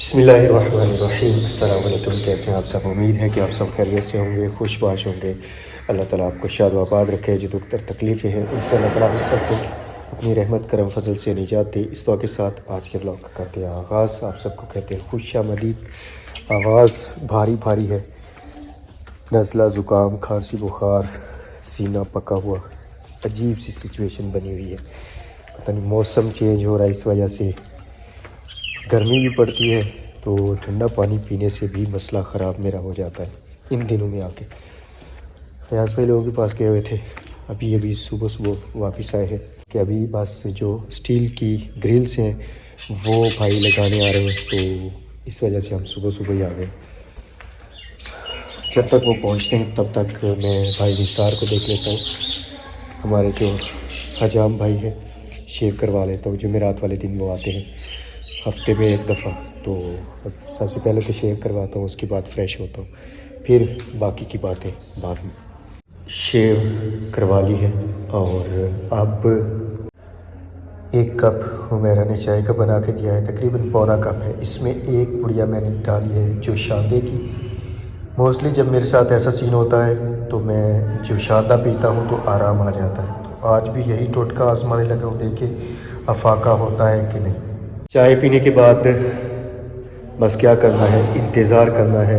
بسم اللہ الرحمن الرحیم۔ السلام علیکم، کیسے ہیں آپ سب؟ امید ہے کہ آپ سب خیریت سے ہوں گے، خوش باش ہوں گے۔ اللہ تعالیٰ آپ کو شاد و آباد رکھے۔ جو دکھ تکلیفیں ہیں ان سے اللہ تعالیٰ ہم سب کو اپنی رحمت کرم فضل سے نجات دے۔ اس دعا کے ساتھ آج کے بلاگ کا کرتے ہیں آغاز۔ آپ سب کو کہتے ہیں خوش آمدید۔ آواز بھاری بھاری ہے، نزلہ زکام کھانسی بخار سینہ پکا ہوا، عجیب سی سچویشن بنی ہوئی ہے۔ پتہ نہیں موسم چینج ہو رہا ہے، اس وجہ سے گرمی بھی پڑتی ہے تو ٹھنڈا پانی پینے سے بھی مسئلہ خراب میرا ہو جاتا ہے ان دنوں میں۔ آ کے فیاض بھائی لوگوں کے پاس گئے ہوئے تھے، ابھی صبح واپس آئے ہیں کہ ابھی بس جو اسٹیل کی گرلس ہیں وہ بھائی لگانے آ رہے ہیں، تو اس وجہ سے ہم صبح ہی آ گئے۔ جب تک وہ پہنچتے ہیں تب تک میں بھائی نثار کو دیکھ لیتا ہوں۔ ہمارے جو حجام بھائی ہیں شیو کروا لیتا ہوں، جمعرات والے دن وہ آتے ہیں ہفتے میں ایک دفعہ، تو سب سے پہلے تو شیو کرواتا ہوں، اس کے بعد فریش ہوتا ہوں، پھر باقی کی باتیں بعد میں۔ شیو کروا لی ہے اور اب ایک کپ حمیرہ نے چائے کا بنا کے دیا ہے، تقریباً پونا کپ ہے۔ اس میں ایک پڑیا میں نے ڈالی ہے جو شاندے کی۔ موسٹلی جب میرے ساتھ ایسا سین ہوتا ہے تو میں جو شاندہ پیتا ہوں تو آرام آ جاتا ہے، تو آج بھی یہی ٹوٹکا آزمانے لگا ہوں، دیکھے افاقہ ہوتا ہے کہ نہیں۔ چائے پینے کے بعد بس کیا کرنا ہے، انتظار کرنا ہے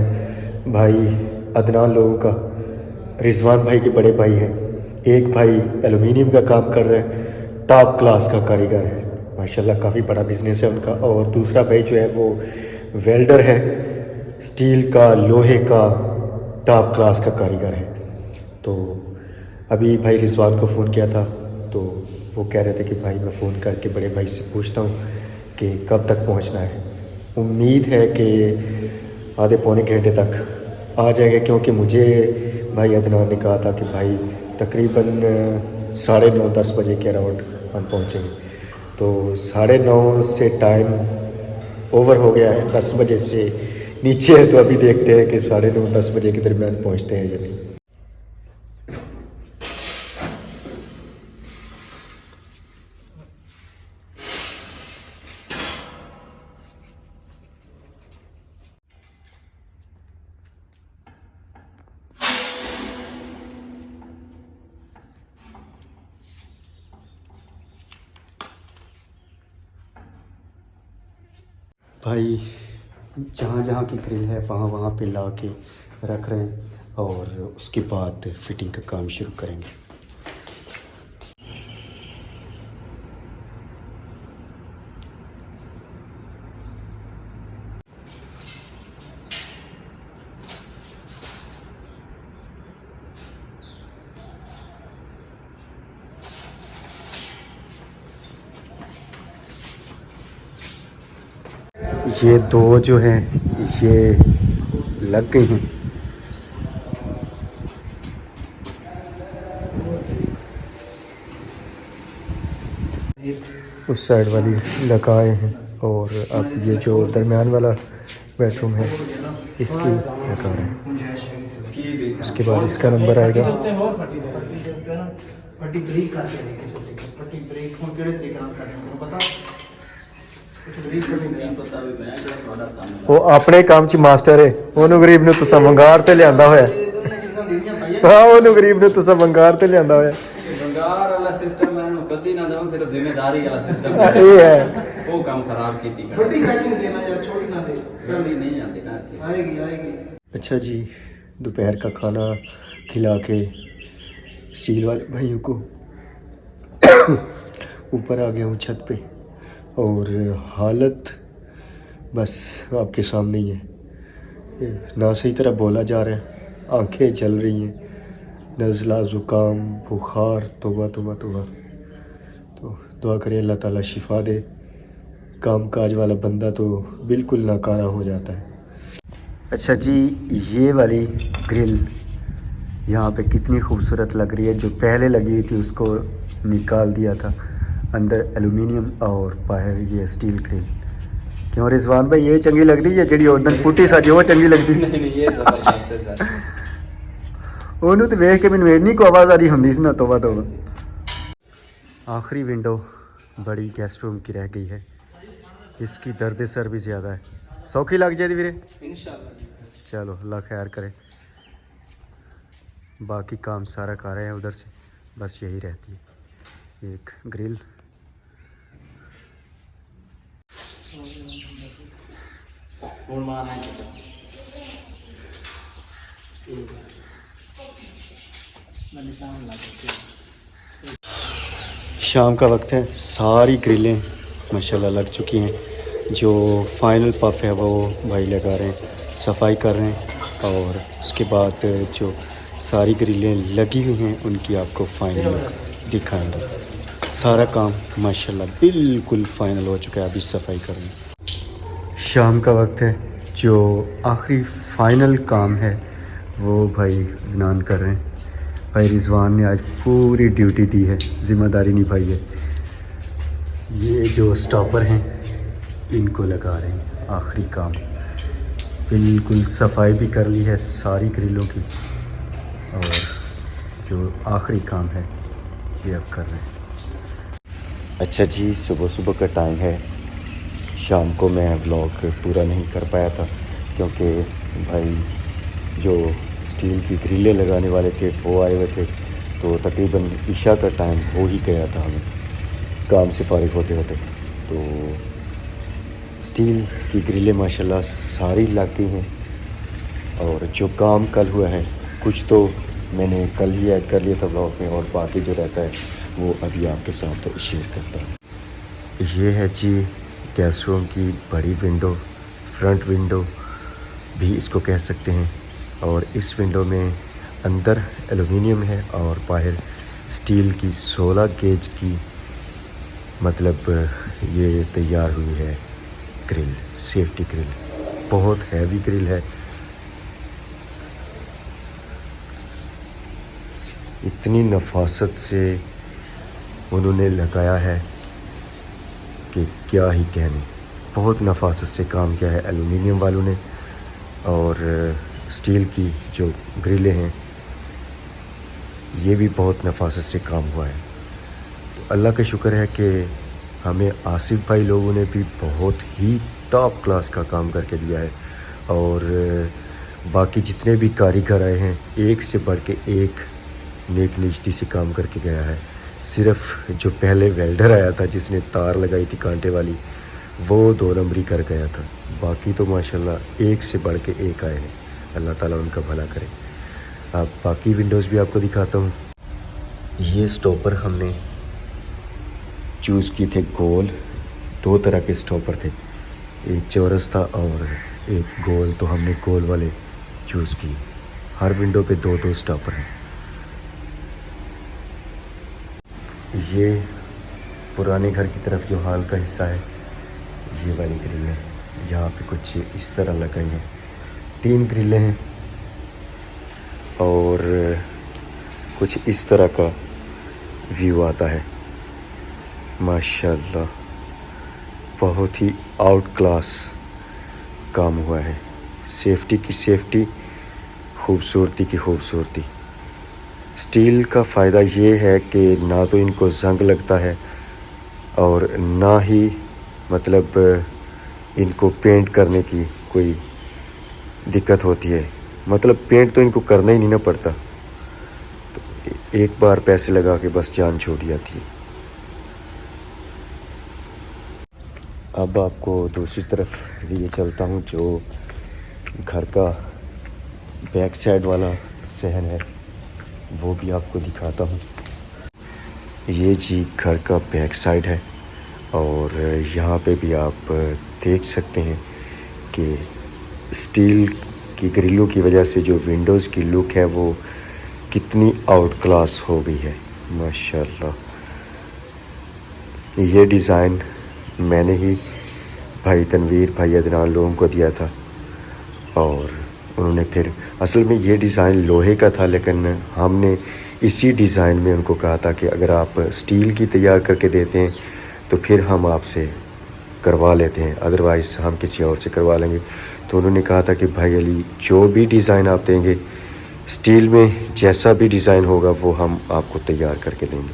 بھائی عدنان لوگوں کا۔ رضوان بھائی کے بڑے بھائی ہیں، ایک بھائی ایلومینیم کا کام کر رہے ہیں، ٹاپ کلاس کا کاریگر ہے ماشاءاللہ، کافی بڑا بزنس ہے ان کا۔ اور دوسرا بھائی جو ہے وہ ویلڈر ہے، اسٹیل کا لوہے کا ٹاپ کلاس کا کاریگر ہے۔ تو ابھی بھائی رضوان کو فون کیا تھا تو وہ کہہ رہے تھے کہ بھائی میں فون کر کے بڑے بھائی سے پوچھتا ہوں کہ کب تک پہنچنا ہے۔ امید ہے کہ آدھے پونے گھنٹے تک آ جائیں گے، کیونکہ مجھے بھائی عدنان نے کہا تھا کہ بھائی تقریباً 9:30 10 بجے کے اراؤنڈ ہم پہنچیں گے، تو 9:30 سے ٹائم اوور ہو گیا ہے، 10 بجے سے نیچے ہے، تو ابھی دیکھتے ہیں کہ 9:30 10 بجے کے درمیان پہنچتے ہیں یا نہیں۔ بھائی جہاں جہاں کی گرل ہے وہاں پہ لا کے رکھ رہے ہیں اور اس کے بعد فٹنگ کا کام شروع کریں گے۔ یہ دو جو ہیں یہ لگ گئی ہیں، اس سائڈ والی لگائے ہیں، اور اب یہ جو درمیان والا بیڈ روم ہے اس کی لگا رہے ہیں۔ اس کے بعد اس کا نمبر آئے گا۔ وہ اپنے کام چ ماسٹر ہے، انہوں غریب نے تسا منگار تے لیا ہوا ہے۔ ہاں انہوں غریب نے تسا منگار تے لیا ہوا ہے۔ منگار والا سسٹم میں انہوں کدی نہ دوں، صرف ذمہ داری والا سسٹم یہ ہے، وہ کام خراب کیتی کر بڑی پیکنگ دینا یار، چھوٹی نہ دے، جلدی نہیں آتی نا، آئے گی۔ اچھا جی، دوپہر کا کھانا کھلا کے اسٹیل والے بھائیوں کو اوپر آ گیا ہوں چھت پہ، اور حالت بس آپ کے سامنے ہی ہے، نہ صحیح طرح بولا جا رہا ہے، آنکھیں جل رہی ہیں، نزلہ زکام بخار، توبہ توبہ توبہ۔ تو دعا کریں اللہ تعالیٰ شفا دے، کام کاج والا بندہ تو بالکل ناکارہ ہو جاتا ہے۔ اچھا جی، یہ والی گرل یہاں پہ کتنی خوبصورت لگ رہی ہے، جو پہلے لگی ہوئی تھی اس کو نکال دیا تھا، اندر ایلومینیم اور باہر یہ اسٹیل گرل۔ کیوں رضوان بھائی یہ چنگی لگ رہی ہے جڑی اردن پوٹی ساری وہ چنگی لگتی سی؟ انہوں تو ویخ کے مینوں اینی کو آواز آ رہی ہوندی سی نا، توبہ توبہ۔ آخری ونڈو بڑی گیسٹ روم کی رہ گئی ہے، اس کی درد سر بھی زیادہ ہے۔ سوکھی لگ جائے ویرے انشاءاللہ جی. چلو اللہ خیر کرے. باقی کام سارا کر رہے ہیں ادھر سے, بس یہی رہتی ہے ایک گرل. شام کا وقت ہے, ساری گرلیں ماشاءاللہ لگ چکی ہیں. جو فائنل پف ہے وہ بھائی لگا رہے ہیں, صفائی کر رہے ہیں, اور اس کے بعد جو ساری گرلیں لگی ہوئی ہیں ان کی آپ کو فائنل دکھائیں گے. سارا کام ماشاءاللہ بالکل فائنل ہو چکا ہے, ابھی صفائی کر رہے ہیں. شام کا وقت ہے, جو آخری فائنل کام ہے وہ بھائی عدنان کر رہے ہیں. بھائی رضوان نے آج پوری ڈیوٹی دی ہے, ذمہ داری نبھائی ہے. یہ جو سٹاپر ہیں ان کو لگا رہے ہیں, آخری کام بالکل صفائی بھی کر لی ہے ساری گرلوں کی, اور جو آخری کام ہے یہ اب کر رہے ہیں. اچھا جی, صبح صبح کا ٹائم ہے. شام کو میں ولاگ پورا نہیں کر پایا تھا کیونکہ بھائی جو اسٹیل کی گرلیں لگانے والے تھے وہ آئے ہوئے تھے, تو تقریباً عشاء کا ٹائم ہو ہی گیا تھا ہمیں کام سے فارغ ہوتے ہوتے. تو اسٹیل کی گرلیں ماشاءاللہ ساری لگ گئی ہیں, اور جو کام کل ہوا ہے کچھ تو میں نے کل ہی ایڈ کر لیا تھا بلاگ میں, اور باقی جو رہتا ہے وہ ابھی آپ کے ساتھ شیئر کرتا ہوں. یہ ہے جی گیس روم کی بڑی ونڈو, فرنٹ ونڈو بھی اس کو کہہ سکتے ہیں. اور اس ونڈو میں اندر ایلومینیم ہے اور باہر اسٹیل کی 16 گیج کی مطلب یہ تیار ہوئی ہے گرل, سیفٹی گرل. بہت ہیوی گرل ہے, اتنی نفاست سے انہوں نے لگایا ہے کہ کیا ہی کہنے. بہت نفاست سے کام کیا ہے ایلومینیم والوں نے, اور اسٹیل کی جو گرلیں ہیں یہ بھی بہت نفاست سے کام ہوا ہے. تو اللہ کا شکر ہے کہ ہمیں آصف بھائی لوگوں نے بھی بہت ہی ٹاپ کلاس کا کام کر کے دیا ہے, اور باقی جتنے بھی کاریگر آئے ہیں ایک سے بڑھ کے ایک نیک نیچتی سے کام کر کے گیا ہے. صرف جو پہلے ویلڈر آیا تھا جس نے تار لگائی تھی کانٹے والی, وہ 2 نمبری کر گیا تھا. باقی تو ماشاءاللہ ایک سے بڑھ کے ایک آئے ہیں, اللہ تعالیٰ ان کا بھلا کرے. اب باقی ونڈوز بھی آپ کو دکھاتا ہوں. یہ سٹاپر ہم نے چوز کی تھے گول, 2 طرح کے سٹاپر تھے, ایک چورس تھا اور ایک گول, تو ہم نے گول والے چوز کی. ہر ونڈو پہ 2 سٹاپر ہیں. یہ پرانے گھر کی طرف جو ہال کا حصہ ہے یہ والی گرل ہے, جہاں پہ کچھ اس طرح لگائی ہیں. 3 گرلیں ہیں اور کچھ اس طرح کا ویو آتا ہے. ماشاءاللہ بہت ہی آؤٹ کلاس کام ہوا ہے. سیفٹی کی سیفٹی, خوبصورتی کی خوبصورتی. اسٹیل کا فائدہ یہ ہے کہ نہ تو ان کو زنگ لگتا ہے اور نہ ہی مطلب ان کو پینٹ کرنے کی کوئی دقت ہوتی ہے. مطلب پینٹ تو ان کو کرنا ہی نہیں نہ پڑتا, تو ایک بار پیسے لگا کے بس جان چھوٹ جاتی ہے. اب آپ کو دوسری طرف لیے چلتا ہوں, جو گھر کا بیک سائڈ والا صحن ہے وہ بھی آپ کو دکھاتا ہوں. یہ جی گھر کا بیک سائڈ ہے, اور یہاں پہ بھی آپ دیکھ سکتے ہیں کہ اسٹیل کی گرلوں کی وجہ سے جو ونڈوز کی لک ہے وہ کتنی آؤٹ کلاس ہو گئی ہے. ماشاءاللہ یہ ڈیزائن میں نے ہی بھائی تنویر, بھائی عدنان لوگوں کو دیا تھا, اور انہوں نے پھر اصل میں یہ ڈیزائن لوہے کا تھا, لیکن ہم نے اسی ڈیزائن میں ان کو کہا تھا کہ اگر آپ اسٹیل کی تیار کر کے دیتے ہیں تو پھر ہم آپ سے کروا لیتے ہیں, ادروائز ہم کسی اور سے کروا لیں گے. تو انہوں نے کہا تھا کہ بھائی علی جو بھی ڈیزائن آپ دیں گے اسٹیل میں, جیسا بھی ڈیزائن ہوگا وہ ہم آپ کو تیار کر کے دیں گے.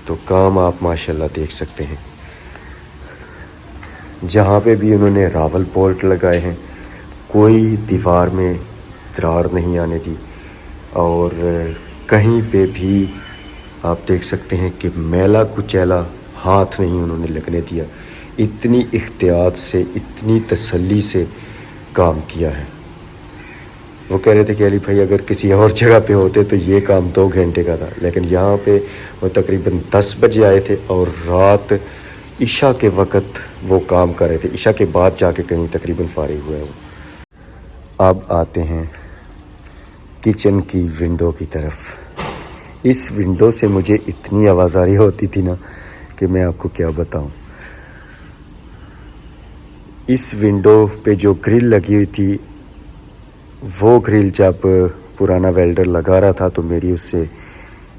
تو کام آپ ماشاءاللہ دیکھ سکتے ہیں. جہاں پہ بھی انہوں نے راول پولٹ لگائے ہیں کوئی دیوار میں دراڑ نہیں آنے دی، اور کہیں پہ بھی آپ دیکھ سکتے ہیں کہ میلا کچیلا ہاتھ نہیں انہوں نے لگنے دیا۔ اتنی احتیاط سے، اتنی تسلی سے کام کیا ہے۔ وہ کہہ رہے تھے کہ علی بھائی اگر کسی اور جگہ پہ ہوتے تو یہ کام 2 گھنٹے کا تھا، لیکن یہاں پہ وہ تقریباً 10 بجے آئے تھے اور رات عشاء کے وقت وہ کام کر رہے تھے، عشاء کے بعد جا کے کہیں تقریباً فارغ ہوئے وہ۔ اب آتے ہیں کچن کی ونڈو کی طرف۔ اس ونڈو سے مجھے اتنی آوازاری ہوتی تھی نا کہ میں آپ کو کیا بتاؤں۔ اس ونڈو پہ جو گرل لگی ہوئی تھی، وہ گرل جب پرانا ویلڈر لگا رہا تھا تو میری اس سے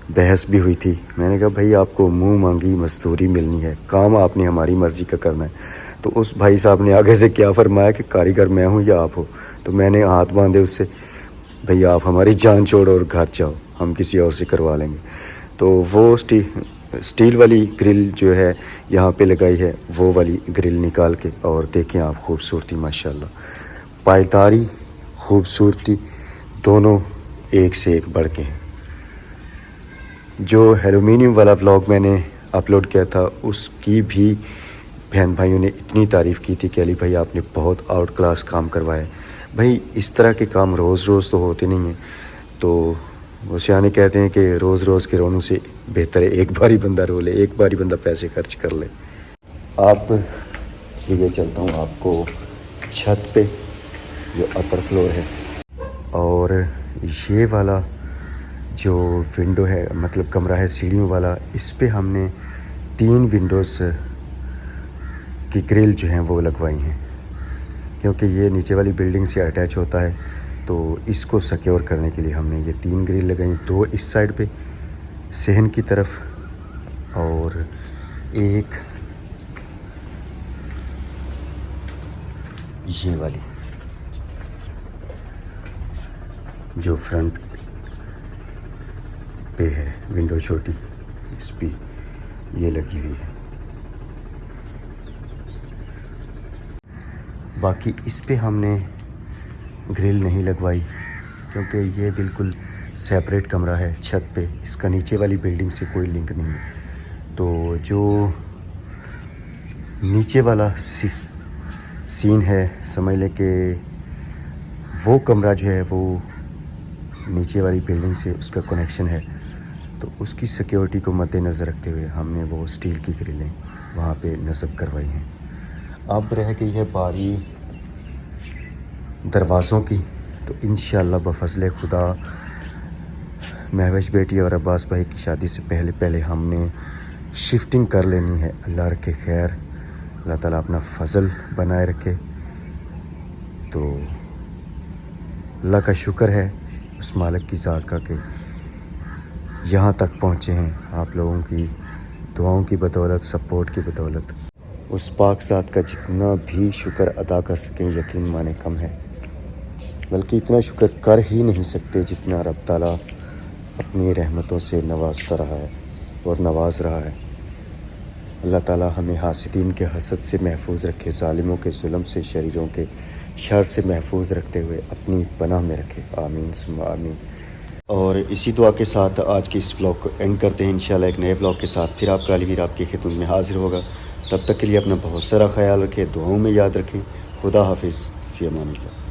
بحث بھی ہوئی تھی۔ میں نے کہا بھائی آپ کو منہ مانگی مزدوری ملنی ہے، کام آپ نے ہماری مرضی کا کرنا ہے۔ تو اس بھائی صاحب نے آگے سے کیا فرمایا کہ کاریگر میں ہوں یا آپ ہو؟ تو میں نے ہاتھ باندھے اس سے، بھئی آپ ہماری جان چھوڑو اور گھر جاؤ، ہم کسی اور سے کروا لیں گے۔ تو وہ سٹیل والی گرل جو ہے یہاں پہ لگائی ہے، وہ والی گرل نکال کے، اور دیکھیں آپ خوبصورتی ماشاءاللہ، پائیداری، خوبصورتی دونوں ایک سے ایک بڑھ کے ہیں۔ جو ایلومینیم والا ولاگ میں نے اپلوڈ کیا تھا اس کی بھی بہن بھائیوں نے اتنی تعریف کی تھی کہ علی بھائی آپ نے بہت آؤٹ کلاس کام کروایا ہے۔ بھائی اس طرح کے کام روز روز تو ہوتے نہیں ہیں، تو وہ سیانے کہتے ہیں کہ روز روز کے رونے سے بہتر ہے ایک باری بندہ رو لے، ایک باری بندہ پیسے خرچ کر لے۔ اب یہ چلتا ہوں آپ کو چھت پہ جو اپر فلور ہے، اور یہ والا جو ونڈو ہے، مطلب کمرہ ہے سیڑھیوں والا، اس پہ ہم نے 3 ونڈوز کی گرل جو ہیں وہ لگوائی ہیں، کیونکہ یہ نیچے والی بلڈنگ سے اٹیچ ہوتا ہے، تو اس کو سیکیور کرنے کے لیے ہم نے یہ 3 گرل لگائیں، 2 اس سائڈ پہ صحن کی طرف اور ایک یہ والی جو فرنٹ پہ ہے ونڈو چھوٹی، اس پہ یہ لگی ہوئی ہے۔ باقی اس پہ ہم نے گرل نہیں لگوائی کیونکہ یہ بالکل سیپریٹ کمرہ ہے چھت پہ، اس کا نیچے والی بلڈنگ سے کوئی لنک نہیں ہے۔ تو جو نیچے والا سین ہے، سمجھ لیں کہ وہ کمرہ جو ہے وہ نیچے والی بلڈنگ سے اس کا کنیکشن ہے، تو اس کی سیکیورٹی کو مد نظر رکھتے ہوئے ہم نے وہ سٹیل کی گرلیں وہاں پہ نصب کروائی ہیں۔ اب رہ گئی ہے باری دروازوں کی، تو انشاءاللہ بفضل خدا مہوش بیٹی اور عباس بھائی کی شادی سے پہلے ہم نے شفٹنگ کر لینی ہے۔ اللہ رکھے خیر، اللہ تعالیٰ اپنا فضل بنائے رکھے۔ تو اللہ کا شکر ہے اس مالک کی ذات کا کہ یہاں تک پہنچے ہیں، آپ لوگوں کی دعاؤں کی بدولت، سپورٹ کی بدولت۔ اس پاک ذات کا جتنا بھی شکر ادا کر سکیں یقین مانے کم ہے، بلکہ اتنا شکر کر ہی نہیں سکتے جتنا رب تعالیٰ اپنی رحمتوں سے نوازتا رہا ہے اور نواز رہا ہے۔ اللہ تعالیٰ ہمیں حاسدین کے حسد سے محفوظ رکھے، ظالموں کے ظلم سے، شریروں کے شر سے محفوظ رکھتے ہوئے اپنی پناہ میں رکھے، آمین ثم آمین۔ اور اسی دعا کے ساتھ آج کی اس ولاگ کو اینڈ کرتے ہیں، انشاءاللہ ایک نئے ولاگ کے ساتھ پھر آپ کا علی ویر آپ کی خدمت میں حاضر ہوگا۔ تب تک کے لیے اپنا بہت سارا خیال رکھیں، دعاؤں میں یاد رکھیں۔ خدا حافظ، فی امان اللہ۔